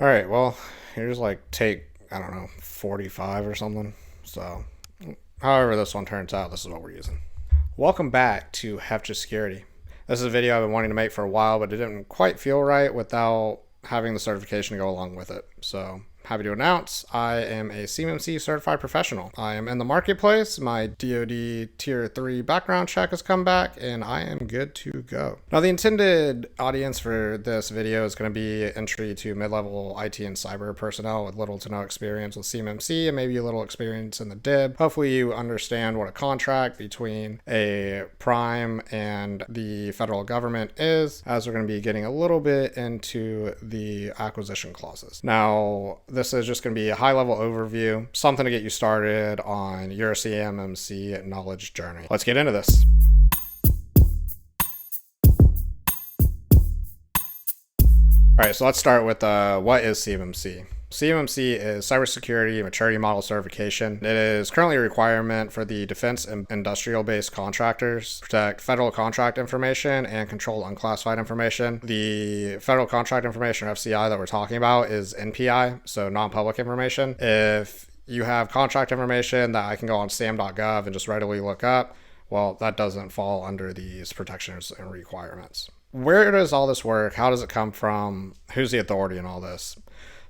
All right, well, here's like take, I don't know, 45 or something. So, however this one turns out, this is what we're using. Welcome back to Cybersecurity. This is a video I've been wanting to make for a while, but it didn't quite feel right without having the certification to go along with it. So, happy to announce I am a CMMC certified professional. I am in the marketplace. My DoD Tier 3 background check has come back, and I am good to go. Now, the intended audience for this video is going to be entry to mid-level IT and cyber personnel with little to no experience with CMMC and maybe a little experience in the DIB. Hopefully, you understand what a contract between a prime and the federal government is, as we're going to be getting a little bit into the acquisition clauses. Now, this is just going to be a high-level overview, something to get you started on your CMMC knowledge journey. Let's get into this. All right, so let's start with what is CMMC? CMMC is Cybersecurity Maturity Model Certification. It is currently a requirement for the defense and industrial-based contractors to protect federal contract information and control unclassified information. The federal contract information, or FCI, that we're talking about is NPI, so non-public information. If you have contract information that I can go on sam.gov and just readily look up, well, that doesn't fall under these protections and requirements. Where does all this work? How does it come from? Who's the authority in all this?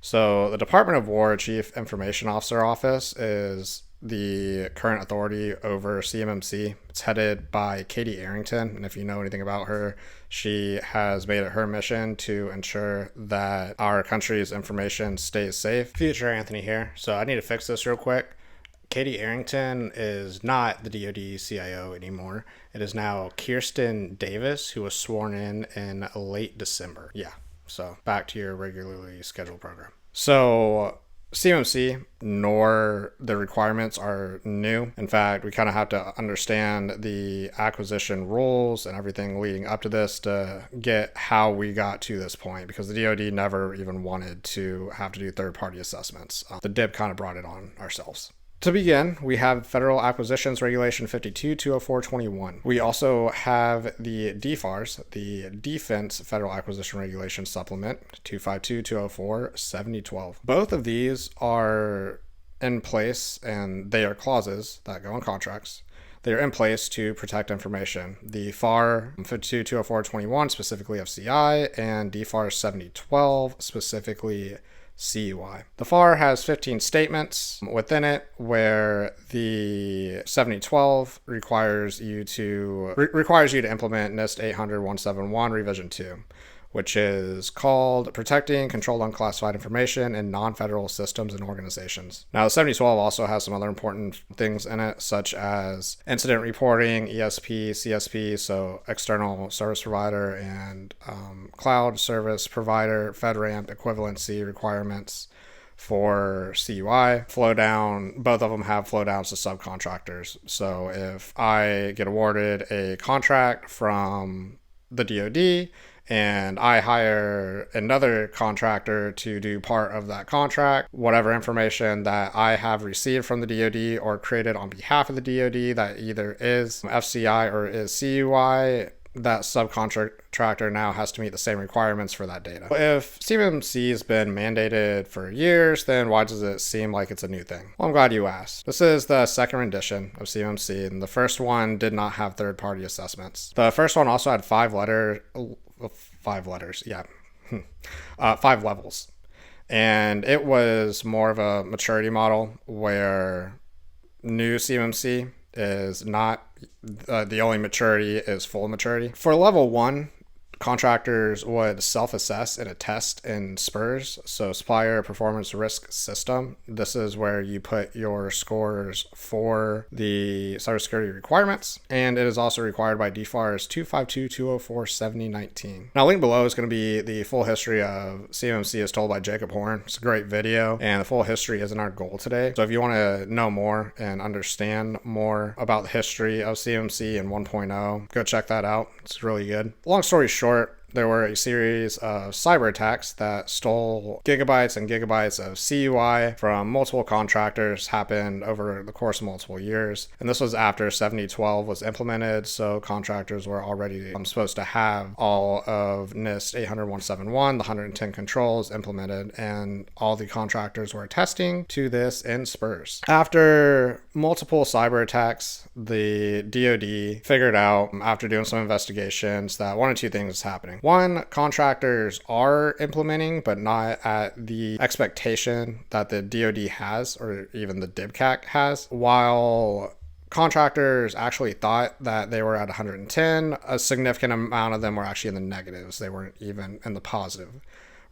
So the Department of War Chief Information Officer Office is the current authority over CMMC. It's headed by Katie Arrington, and if you know anything about her, she has made it her mission to ensure that our country's information stays safe. Future Anthony here. So I need to fix this real quick. Katie Arrington is not the DoD CIO anymore. It is now Kirsten Davis, who was sworn in late December. Yeah. So back to your regularly scheduled program. So CMMC nor the requirements are new. In fact, we kind of have to understand the acquisition rules and everything leading up to this to get how we got to this point, because the DoD never even wanted to have to do third-party assessments. The DIB kind of brought it on ourselves. To begin, we have Federal Acquisitions Regulation 52-204-21. We also have the DFARS, the Defense Federal Acquisition Regulation Supplement 252-204-7012. Both of these are in place, and they are clauses that go in contracts. They are in place to protect information. The FAR 52-204-21, specifically FCI, and DFARS 7012, specifically CUI. The FAR has 15 statements within it, where the 7012 requires you to implement NIST 800-171 revision 2, which is called Protecting Controlled Unclassified Information in Non-Federal Systems and Organizations. Now, the 7012 also has some other important things in it, such as incident reporting, ESP, CSP, so external service provider, and cloud service provider, FedRAMP equivalency requirements for CUI. Flow down, both of them have flow downs to subcontractors. So if I get awarded a contract from the DoD, and I hire another contractor to do part of that contract, whatever information that I have received from the DoD or created on behalf of the DoD that either is FCI or is CUI, that subcontractor now has to meet the same requirements for that data. If CMMC has been mandated for years, then why does it seem like it's a new thing? Well, I'm glad you asked. This is the second rendition of CMMC, and the first one did not have third-party assessments. The first one also had five levels. And it was more of a maturity model where new CMMC is not the only maturity is full maturity. For level 1, contractors would self-assess and attest in SPRS, so Supplier Performance Risk System. This is where you put your scores for the cybersecurity requirements, and it is also required by DFARS 252-204-7019. Now, link below is going to be the full history of CMMC as told by Jacob Horn. It's a great video, and the full history isn't our goal today. So if you want to know more and understand more about the history of CMMC and 1.0, go check that out. It's really good. Long story short, there were a series of cyber attacks that stole gigabytes and gigabytes of CUI from multiple contractors, happened over the course of multiple years. And this was after 7012 was implemented, so contractors were already supposed to have all of NIST 800-171, the 110 controls implemented, and all the contractors were attesting to this in spurs. After multiple cyber attacks, the DoD figured out, after doing some investigations, that one of two things is happening. One, contractors are implementing, but not at the expectation that the DoD has, or even the DIBCAC has, while contractors actually thought that they were at 110. A significant amount of them were actually in the negatives. They weren't even in the positive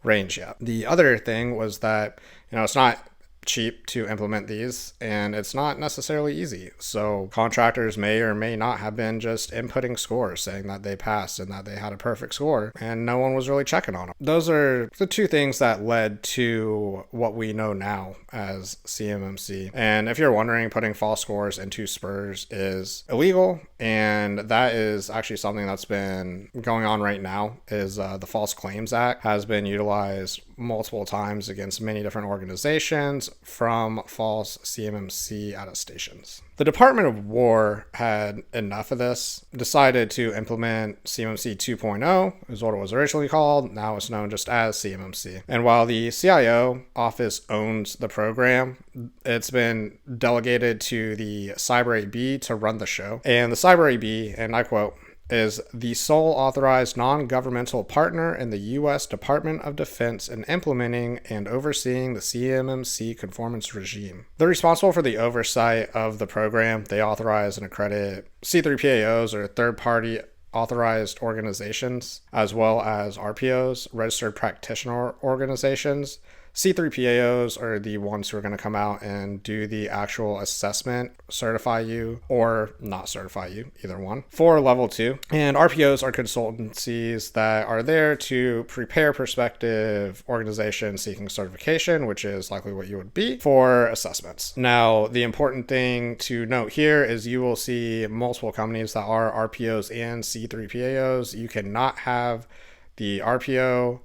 range yet. The other thing was that, it's not cheap to implement these, and it's not necessarily easy. So contractors may or may not have been just inputting scores saying that they passed and that they had a perfect score, and no one was really checking on them. Those are the two things that led to what we know now as CMMC. And if you're wondering, putting false scores into spurs is illegal, and that is actually something that's been going on right now. Is the False Claims Act has been utilized multiple times against many different organizations from false CMMC attestations. The Department of War had enough of this, decided to implement CMMC 2.0, is what it was originally called. Now it's known just as CMMC. And while the CIO office owns the program, it's been delegated to the Cyber AB to run the show. And the Cyber AB, and I quote, is the sole authorized non-governmental partner in the U.S. Department of Defense in implementing and overseeing the CMMC conformance regime. They're responsible for the oversight of the program. They authorize and accredit C3PAOs, or third-party authorized organizations, as well as RPOs, registered practitioner organizations. C3PAOs are the ones who are going to come out and do the actual assessment, certify you or not certify you, either one, for level 2. And RPOs are consultancies that are there to prepare prospective organizations seeking certification, which is likely what you would be, for assessments. Now, the important thing to note here is you will see multiple companies that are RPOs and C3PAOs. You cannot have the RPO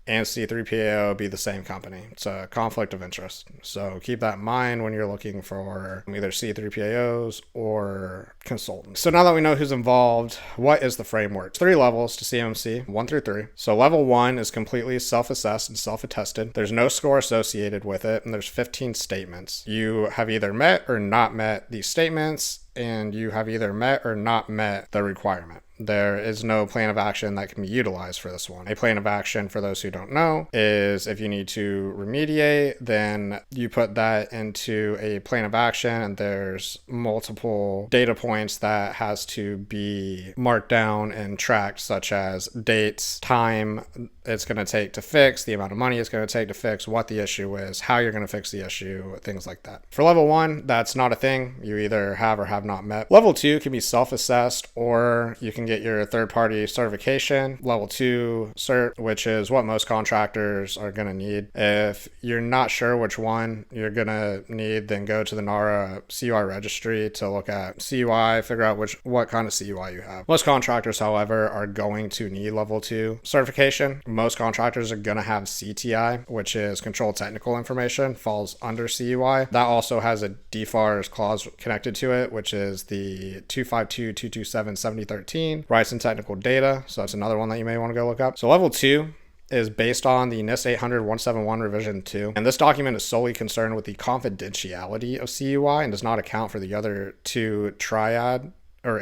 and C3PAO be the same company. It's a conflict of interest. So keep that in mind when you're looking for either C3PAOs or consultants. So now that we know who's involved, what is the framework? 3 levels to CMMC, 1 through 3. So level 1 is completely self-assessed and self-attested. There's no score associated with it, and there's 15 statements. You have either met or not met these statements, and you have either met or not met the requirement. There is no plan of action that can be utilized for this one. A plan of action, for those who don't know, is if you need to remediate, then you put that into a plan of action, and there's multiple data points that has to be marked down and tracked, such as dates, time it's going to take to fix, the amount of money it's going to take to fix, what the issue is, how you're going to fix the issue, things like that. For level 1, that's not a thing. You either have or have not met. Level 2 can be self-assessed, or you can get your third-party certification. Level 2 cert, which is what most contractors are going to need. If you're not sure which one you're going to need, then go to the NARA CUI registry to look at CUI, figure out what kind of CUI you have. Most contractors, however, are going to need level 2 certification. Most contractors are going to have CTI, which is Controlled Technical Information, falls under CUI. That also has a DFARS clause connected to it, which is the 252.227.7013, rights and technical data. So that's another one that you may want to go look up. So level 2 is based on the NIST 800-171 revision 2. And this document is solely concerned with the confidentiality of CUI and does not account for the other 2 triad, so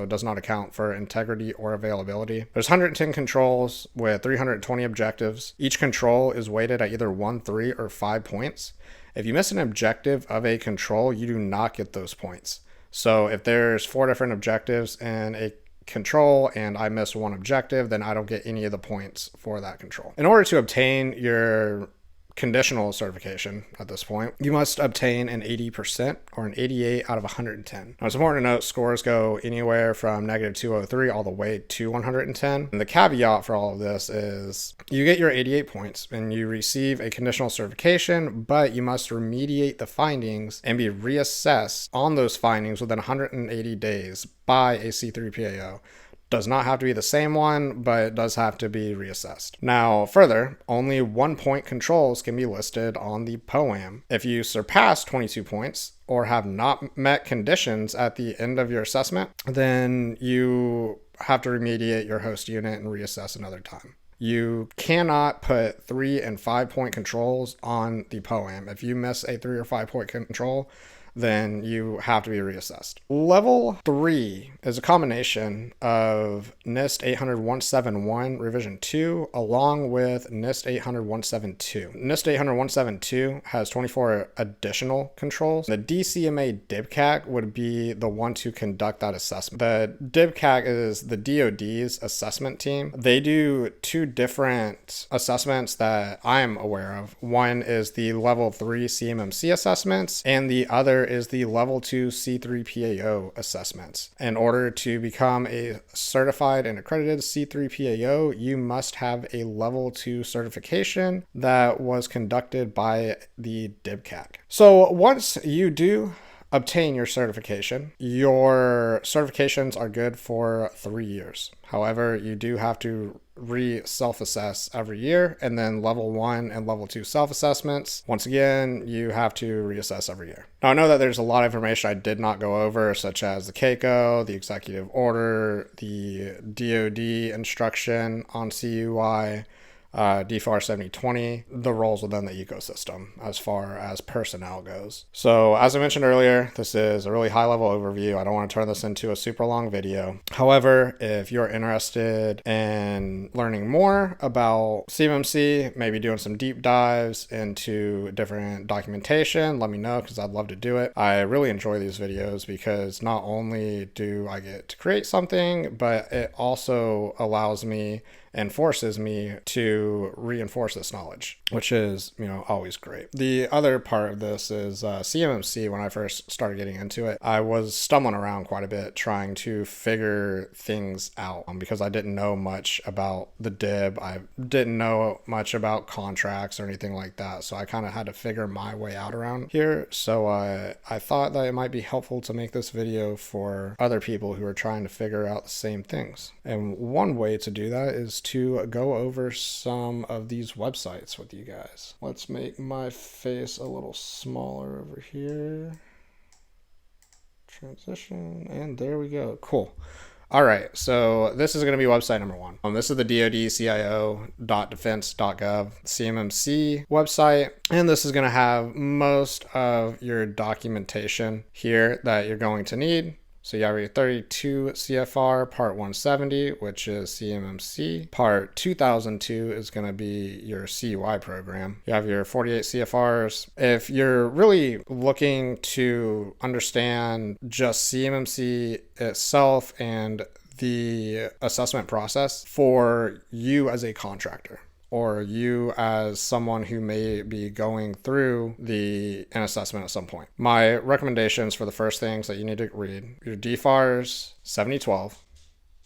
it does not account for integrity or availability. There's 110 controls with 320 objectives. Each control is weighted at either 1, 3, or 5 points. If you miss an objective of a control, you do not get those points. So if there's 4 different objectives in a control and I miss one objective, then I don't get any of the points for that control. In order to obtain your conditional certification at this point, you must obtain an 80% or an 88 out of 110. Now, it's important to note scores go anywhere from -203 all the way to 110. And the caveat for all of this is you get your 88 points and you receive a conditional certification, but you must remediate the findings and be reassessed on those findings within 180 days by a C3PAO. Does not have to be the same one, but it does have to be reassessed. Now, further, only 1-point controls can be listed on the POAM. If you surpass 22 points or have not met conditions at the end of your assessment, then you have to remediate your host unit and reassess another time. You cannot put 3 and 5-point controls on the POAM. If you miss a 3 or 5-point control, then you have to be reassessed. Level 3 is a combination of NIST 800-171 revision 2 along with NIST 800-172. NIST 800-172 has 24 additional controls. The DCMA DIBCAC would be the one to conduct that assessment. The DIBCAC is the DoD's assessment team. They do 2 different assessments that I'm aware of. One is the level 3 CMMC assessments, and the other is the level 2 C3PAO assessments. In order to become a certified and accredited C3PAO, you must have a level 2 certification that was conducted by the DIBCAC. So once you do obtain your certification, your certifications are good for 3 years. However, you do have to self-assess every year, and then level 1 and level 2 self-assessments. Once again, you have to reassess every year. Now, I know that there's a lot of information I did not go over, such as the CAICO, the executive order, the DoD instruction on CUI, DFARS 7020, the roles within the ecosystem as far as personnel goes. So as I mentioned earlier, this is a really high level overview. I don't want to turn this into a super long video. However, if you're interested in learning more about CMMC, maybe doing some deep dives into different documentation, let me know because I'd love to do it. I really enjoy these videos because not only do I get to create something, but it also allows me and forces me to reinforce this knowledge, which is, always great. The other part of this is CMMC. When I first started getting into it, I was stumbling around quite a bit trying to figure things out because I didn't know much about the DIB. I didn't know much about contracts or anything like that. So I kind of had to figure my way out around here. So I thought that it might be helpful to make this video for other people who are trying to figure out the same things. And one way to do that is to go over some of these websites with you guys. Let's make my face a little smaller over here. Transition, and there we go. Cool. All right, so this is going to be website number 1. This is the DoD.cio.defense.gov CMMC website, and this is going to have most of your documentation here that you're going to need. So you have your 32 CFR Part 170, which is CMMC. Part 2002 is going to be your CUI program. You have your 48 CFRs. If you're really looking to understand just CMMC itself and the assessment process for you as a contractor, or you as someone who may be going through an assessment at some point, my recommendations for the first things that you need to read: your DFARS 7012,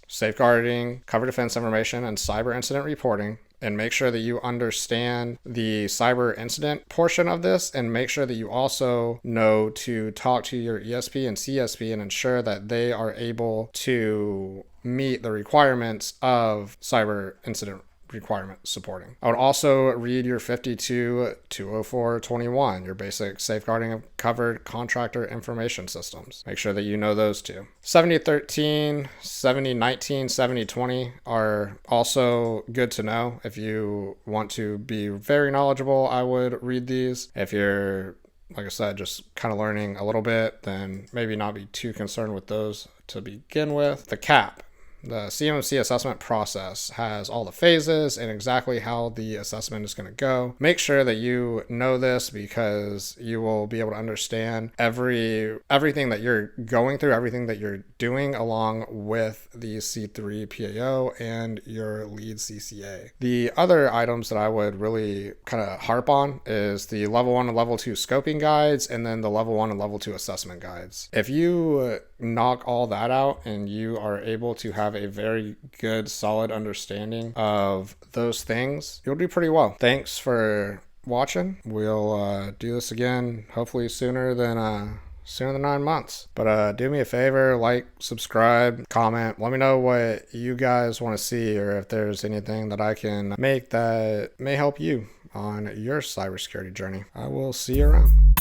safeguarding cover defense information and cyber incident reporting, and make sure that you understand the cyber incident portion of this, and make sure that you also know to talk to your ESP and CSP and ensure that they are able to meet the requirements of cyber incident requirement supporting. I would also read your 52-204-21, your basic safeguarding of covered contractor information systems. Make sure that you know those two. 7013, 7019, 7020 are also good to know. If you want to be very knowledgeable, I would read these. If you're, like I said, just kind of learning a little bit, then maybe not be too concerned with those to begin with. The CAP. The CMMC assessment process has all the phases and exactly how the assessment is going to go. Make sure that you know this because you will be able to understand everything that you're going through, everything that you're doing along with the C3 PAO and your lead CCA. The other items that I would really kind of harp on is the level 1 and level 2 scoping guides, and then the level 1 and level 2 assessment guides. If you knock all that out and you are able to have a very good, solid understanding of those things, you'll do pretty well. Thanks for watching. We'll do this again hopefully sooner than sooner than 9 months. But do me a favor, like, subscribe, comment. Let me know what you guys want to see, or if there's anything that I can make that may help you on your cybersecurity journey. I will see you around.